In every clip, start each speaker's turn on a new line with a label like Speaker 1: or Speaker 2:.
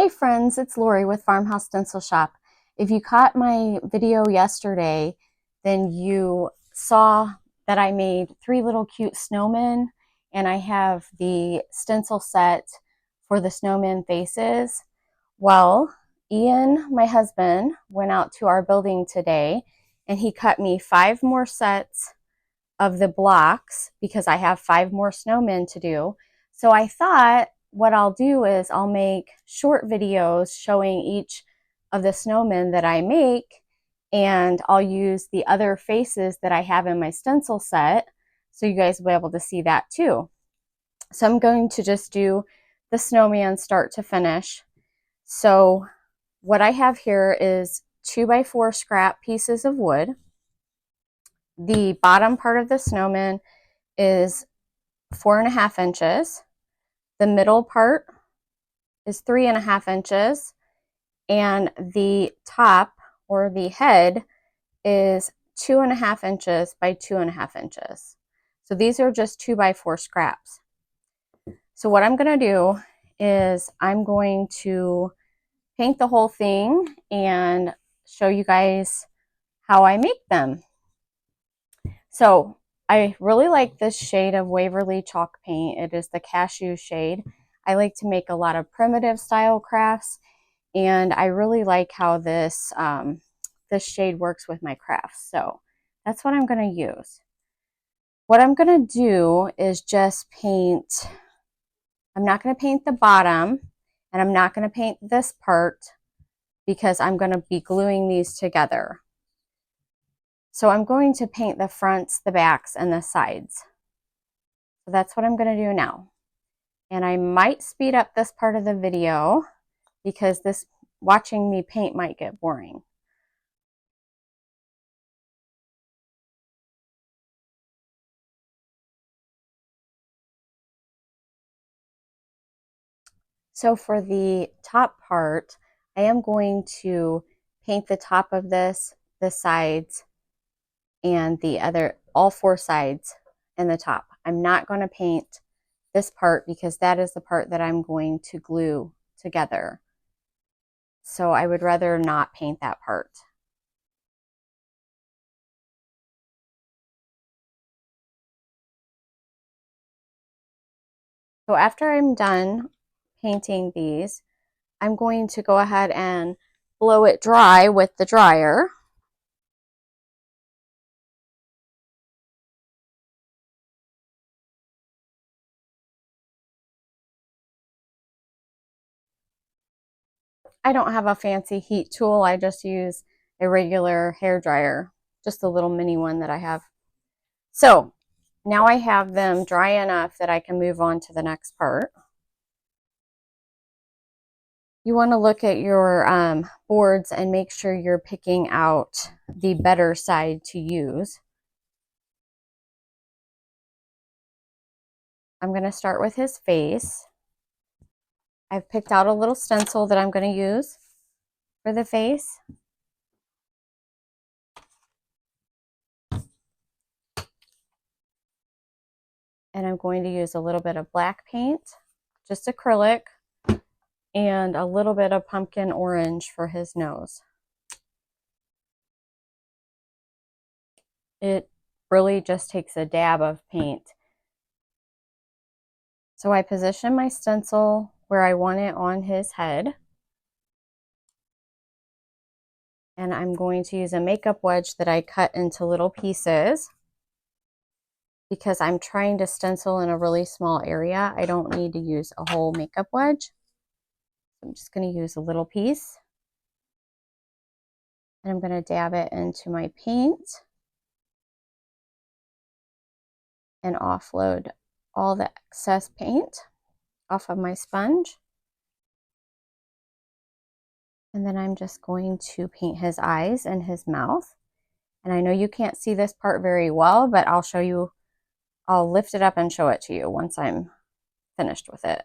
Speaker 1: Hey friends, it's Lori with Farmhouse Stencil Shop. If you caught my video yesterday, then you saw that I made 3 little cute snowmen, and I have the stencil set for the snowman faces. Well, Ian, my husband, went out to our building today and he cut me 5 more sets of the blocks because I have 5 more snowmen to do. So I thought what I'll do is I'll make short videos showing each of the snowmen that I make, and I'll use the other faces that I have in my stencil set so you guys will be able to see that too. So I'm going to just do the snowman start to finish. So what I have here is 2x4 scrap pieces of wood. The bottom part of the snowman is 4.5 inches. The middle part is 3.5 inches. And the top, or the head, is 2.5 inches by 2.5 inches. So these are just 2x4 scraps. So what I'm going to do is I'm going to paint the whole thing and show you guys how I make them. So I really like this shade of Waverly chalk paint. It is the cashew shade. I like to make a lot of primitive style crafts, and I really like how this this shade works with my crafts. So that's what I'm going to use. What I'm going to do is just paint. I'm not going to paint the bottom, and I'm not going to paint this part because I'm going to be gluing these together. So I'm going to paint the fronts, the backs, and the sides. So that's what I'm going to do now. And I might speed up this part of the video because this watching me paint might get boring. So for the top part, I am going to paint the top of this, the sides, and the other, all 4 sides and the top. I'm not going to paint this part because that is the part that I'm going to glue together. So I would rather not paint that part. So after I'm done painting these, I'm going to go ahead and blow it dry with the dryer. I don't have a fancy heat tool. I just use a regular hair dryer, just a little mini one that I have. So now I have them dry enough that I can move on to the next part. You want to look at your boards and make sure you're picking out the better side to use. I'm going to start with his face. I've picked out a little stencil that I'm going to use for the face. And I'm going to use a little bit of black paint, just acrylic, and a little bit of pumpkin orange for his nose. It really just takes a dab of paint. So I position my stencil where I want it on his head. And I'm going to use a makeup wedge that I cut into little pieces because I'm trying to stencil in a really small area. I don't need to use a whole makeup wedge. I'm just going to use a little piece. And I'm going to dab it into my paint and offload all the excess paint off of my sponge. And then I'm just going to paint his eyes and his mouth. And I know you can't see this part very well, but I'll show you, I'll lift it up and show it to you once I'm finished with it.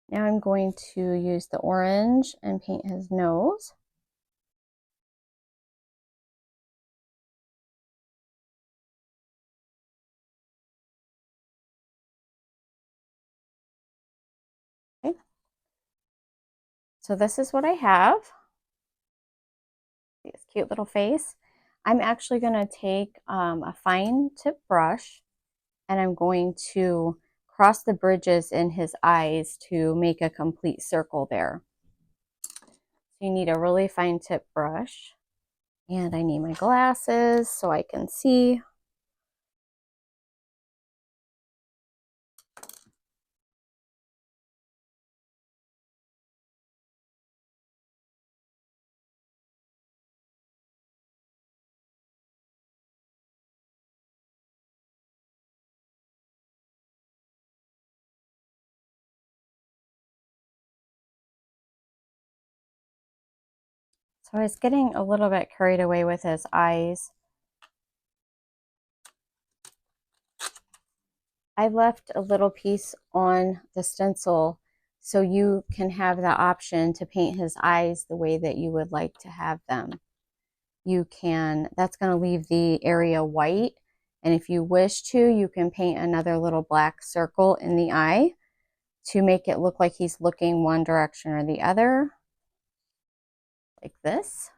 Speaker 1: Now I'm going to use the orange and paint his nose. So this is what I have. This cute little face. I'm actually going to take a fine tip brush and I'm going to cross the bridges in his eyes to make a complete circle there. So you need a really fine tip brush, and I need my glasses so I can see. So I was getting a little bit carried away with his eyes. I left a little piece on the stencil so you can have the option to paint his eyes the way that you would like to have them. You can, that's going to leave the area white, and if you wish to, you can paint another little black circle in the eye to make it look like he's looking one direction or the other, like this.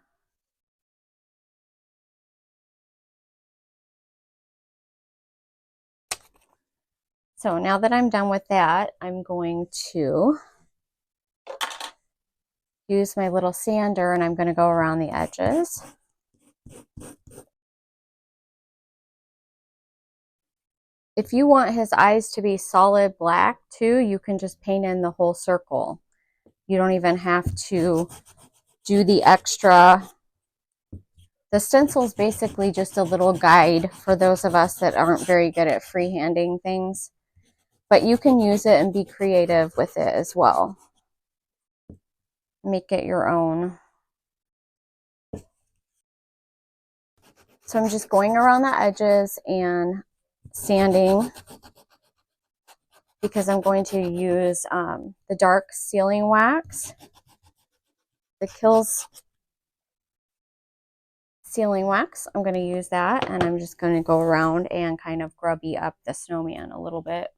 Speaker 1: So now that I'm done with that, I'm going to use my little sander and I'm going to go around the edges. If you want his eyes to be solid black too, you can just paint in the whole circle. You don't even have to do the extra. The stencil is basically just a little guide for those of us that aren't very good at freehanding things. But you can use it and be creative with it as well. Make it your own. So I'm just going around the edges and sanding because I'm going to use the dark sealing wax, the Kilz sealing wax. I'm going to use that, and I'm just going to go around and kind of grubby up the snowman a little bit.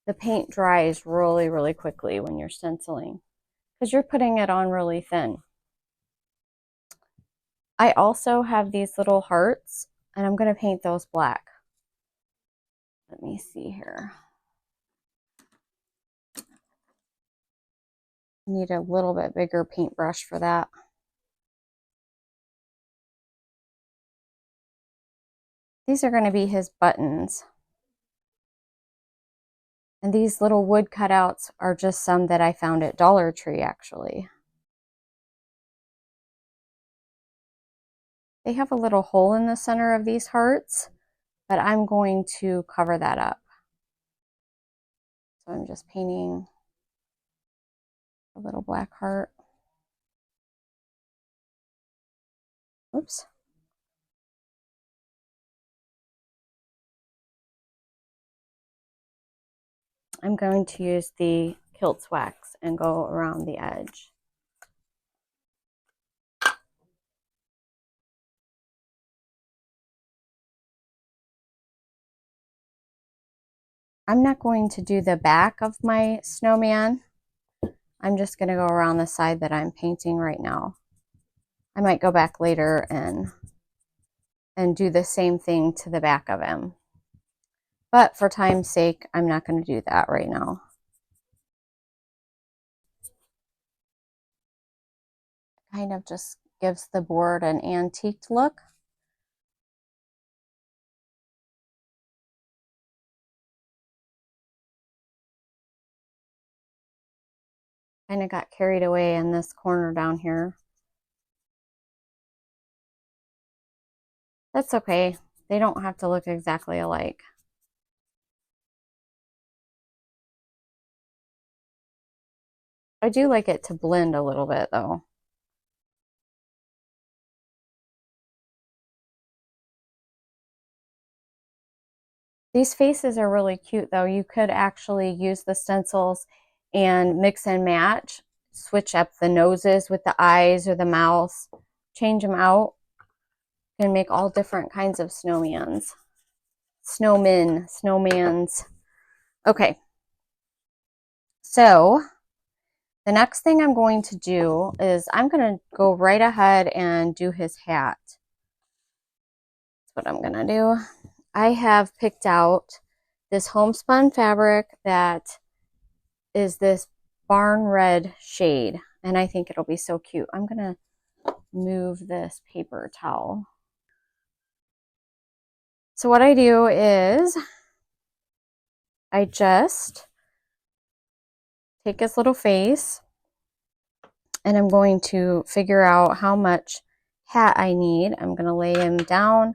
Speaker 1: The paint dries really, really quickly when you're stenciling because you're putting it on really thin. I also have these little hearts, and I'm going to paint those black. Let me see here. I need a little bit bigger paintbrush for that. These are going to be his buttons. And these little wood cutouts are just some that I found at Dollar Tree, actually. They have a little hole in the center of these hearts, but I'm going to cover that up. So I'm just painting a little black heart. Oops. I'm going to use the Kilz wax and go around the edge. I'm not going to do the back of my snowman. I'm just going to go around the side that I'm painting right now. I might go back later and do the same thing to the back of him. But for time's sake, I'm not going to do that right now. Kind of just gives the board an antiqued look. Kind of got carried away in this corner down here. That's okay. They don't have to look exactly alike. I do like it to blend a little bit though. These faces are really cute though. You could actually use the stencils and mix and match, switch up the noses with the eyes or the mouths, change them out. You can make all different kinds of snowmans. snowmans. Okay, so the next thing I'm going to do is I'm going to go right ahead and do his hat. That's what I'm going to do. I have picked out this homespun fabric that is this barn red shade, and I think it'll be so cute. I'm going to move this paper towel. So what I do is I just take his little face and I'm going to figure out how much hat I need. I'm going to lay him down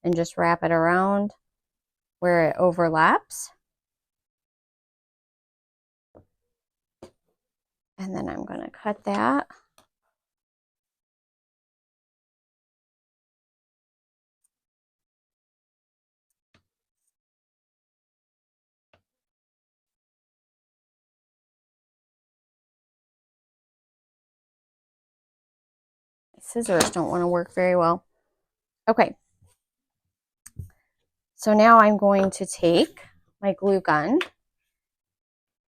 Speaker 1: and just wrap it around where it overlaps. And then I'm going to cut that. Scissors don't want to work very well. Okay. So now I'm going to take my glue gun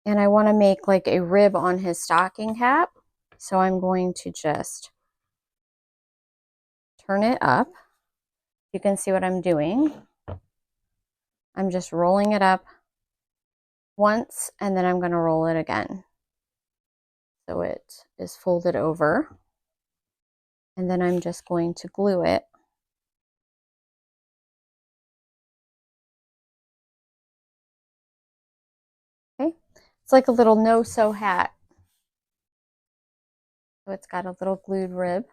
Speaker 1: and I want to make like a rib on his stocking cap. So I'm going to just turn it up. You can see what I'm doing. I'm just rolling it up once and then I'm going to roll it again. So it is folded over. And then I'm just going to glue it. Okay, it's like a little no-sew hat. So it's got a little glued rib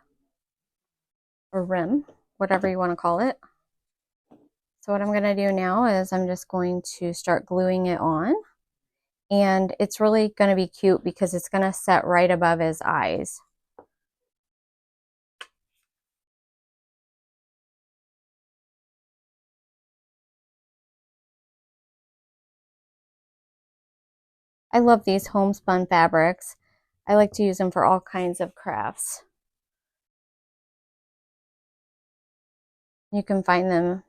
Speaker 1: or rim, whatever you want to call it. So what I'm going to do now is I'm just going to start gluing it on. And it's really going to be cute because it's going to set right above his eyes. I love these homespun fabrics. I like to use them for all kinds of crafts. You can find them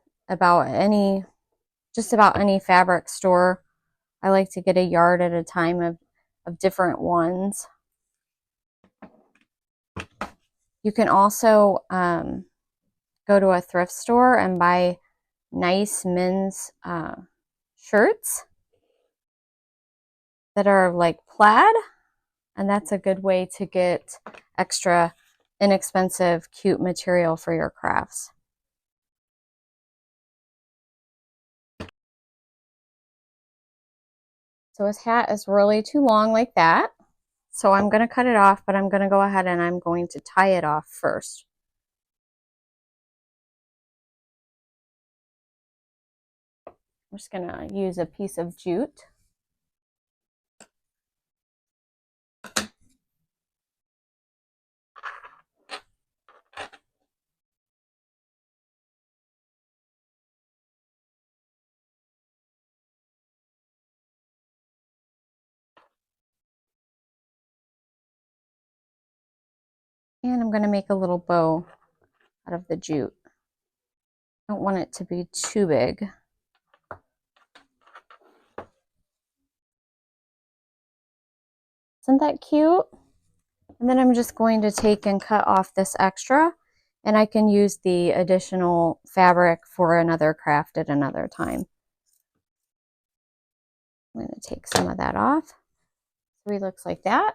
Speaker 1: just about any fabric store. I like to get a yard at a time of different ones. You can also go to a thrift store and buy nice men's shirts that are like plaid, and that's a good way to get extra inexpensive, cute material for your crafts. So his hat is really too long like that. So I'm going to cut it off, but I'm going to go ahead and I'm going to tie it off first. I'm just going to use a piece of jute. And I'm going to make a little bow out of the jute. I don't want it to be too big. Isn't that cute? And then I'm just going to take and cut off this extra, and I can use the additional fabric for another craft at another time. I'm going to take some of that off. So he looks like that.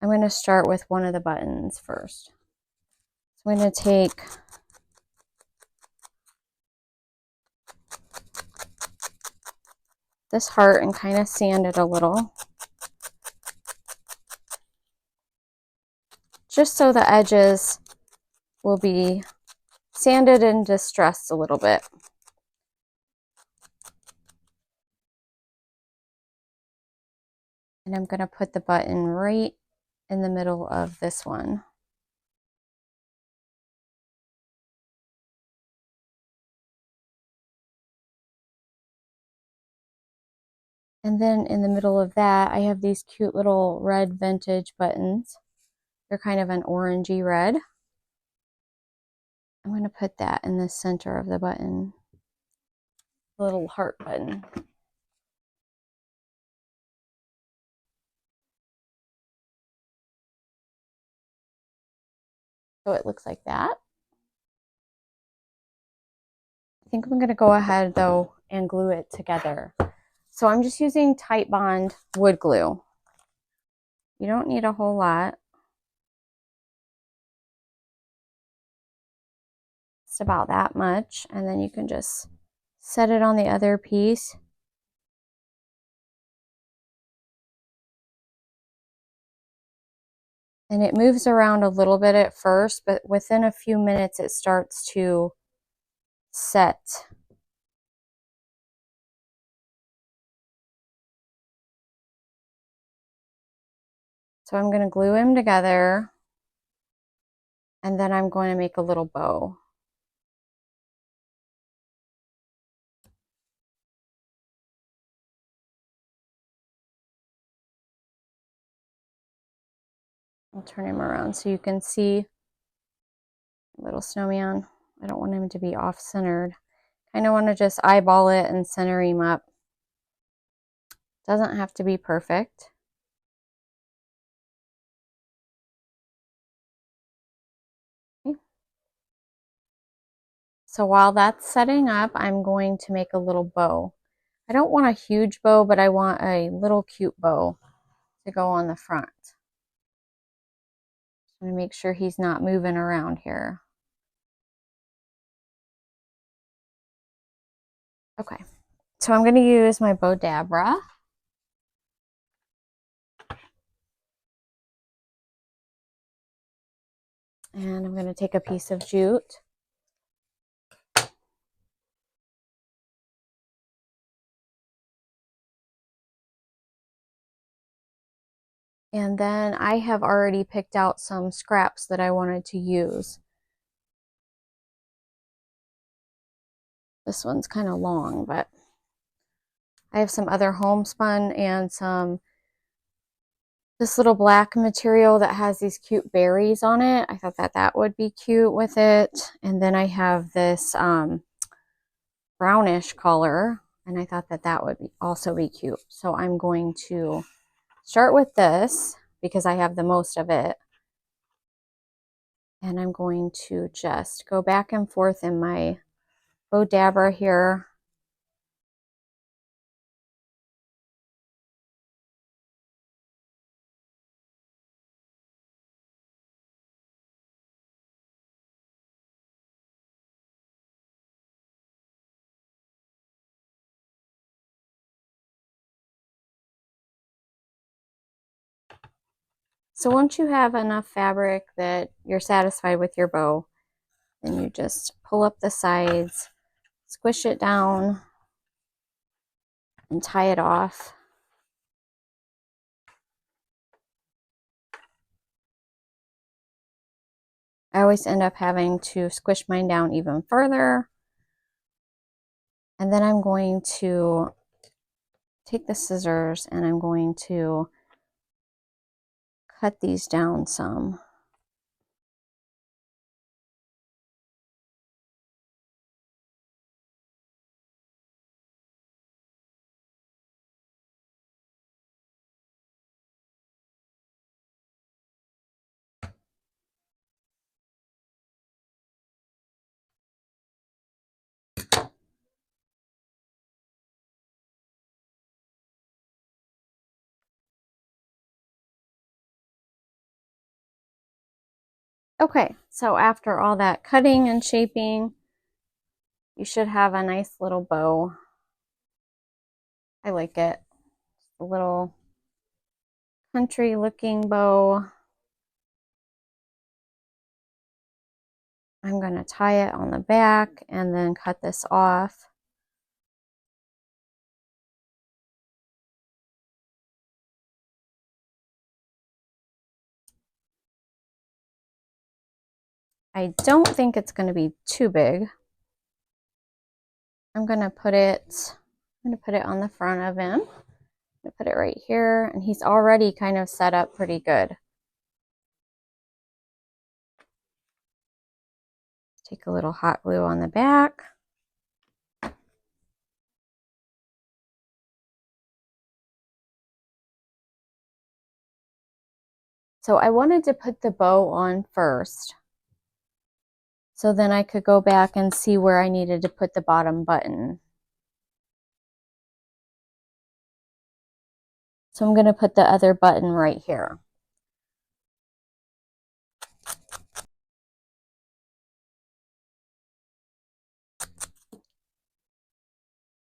Speaker 1: I'm going to start with one of the buttons first. So I'm going to take this heart and kind of sand it a little, just so the edges will be sanded and distressed a little bit. And I'm going to put the button right in the middle of this one. And then in the middle of that, I have these cute little red vintage buttons. They're kind of an orangey red. I'm going to put that in the center of the button, little heart button. So it looks like that. I think I'm going to go ahead though and glue it together. So I'm just using Titebond wood glue. You don't need a whole lot. Just about that much. And then you can just set it on the other piece. And it moves around a little bit at first, but within a few minutes it starts to set. So I'm going to glue them together, and then I'm going to make a little bow. I'll turn him around so you can see little snowman. I don't want him to be off-centered. I kind of want to just eyeball it and center him up. Doesn't have to be perfect. Okay. So while that's setting up, I'm going to make a little bow. I don't want a huge bow, but I want a little cute bow to go on the front. I'm going to make sure he's not moving around here. Okay, so I'm going to use my bow dabra. And I'm going to take a piece of jute. And then I have already picked out some scraps that I wanted to use. This one's kind of long, but I have some other homespun and this little black material that has these cute berries on it. I thought that that would be cute with it. And then I have this brownish color, and I thought that that would also be cute. So I'm going to start with this because I have the most of it. And I'm going to just go back and forth in my bow dabber here. So once you have enough fabric that you're satisfied with your bow, then you just pull up the sides, squish it down, and tie it off. I always end up having to squish mine down even further. And then I'm going to take the scissors and I'm going to cut these down some. Okay, so after all that cutting and shaping, you should have a nice little bow. I like it. A little country looking bow. I'm going to tie it on the back and then cut this off. I don't think it's going to be too big. I'm going to put it on the front of him. I'm going to put it right here, and he's already kind of set up pretty good. Take a little hot glue on the back. So I wanted to put the bow on first, so then I could go back and see where I needed to put the bottom button. So I'm going to put the other button right here.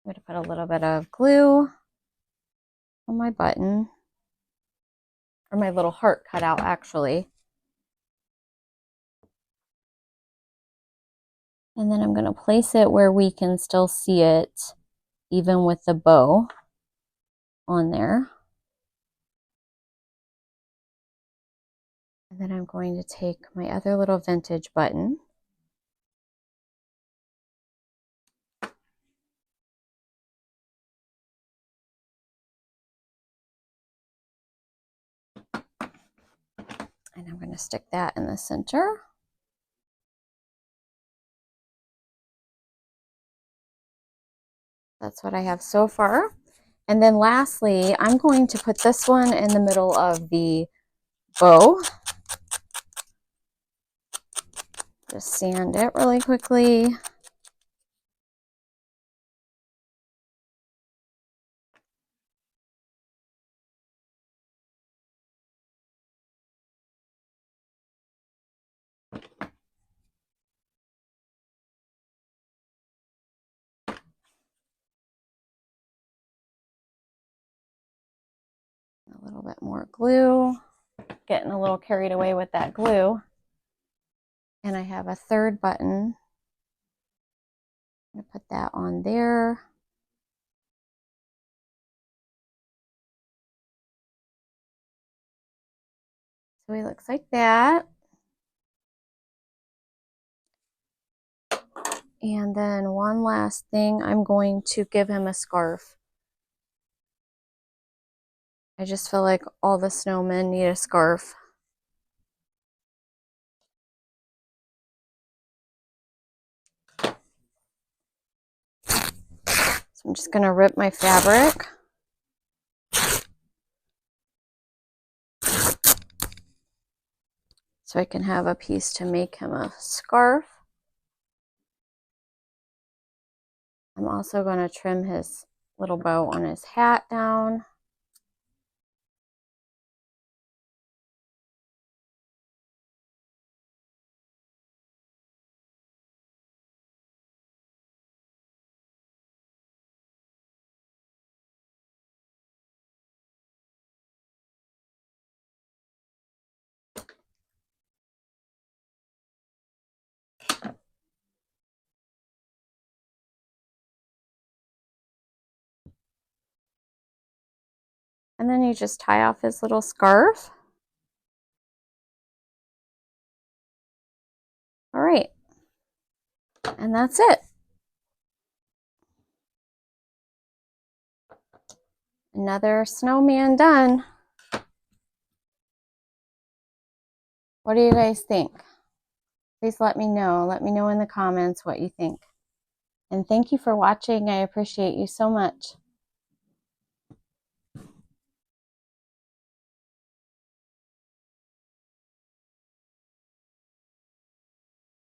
Speaker 1: I'm going to put a little bit of glue on my button, or my little heart cutout actually. And then I'm going to place it where we can still see it, even with the bow on there. And then I'm going to take my other little vintage button. And I'm going to stick that in the center. That's what I have so far. And then lastly, I'm going to put this one in the middle of the bow. Just sand it really quickly. A little bit more glue. Getting a little carried away with that glue. And I have a third button. I'm going to put that on there. So he looks like that. And then one last thing, I'm going to give him a scarf. I just feel like all the snowmen need a scarf. So I'm just going to rip my fabric. So I can have a piece to make him a scarf. I'm also going to trim his little bow on his hat down. And then you just tie off his little scarf. All right. And that's it. Another snowman done. What do you guys think? Please let me know. Let me know in the comments what you think. And thank you for watching. I appreciate you so much.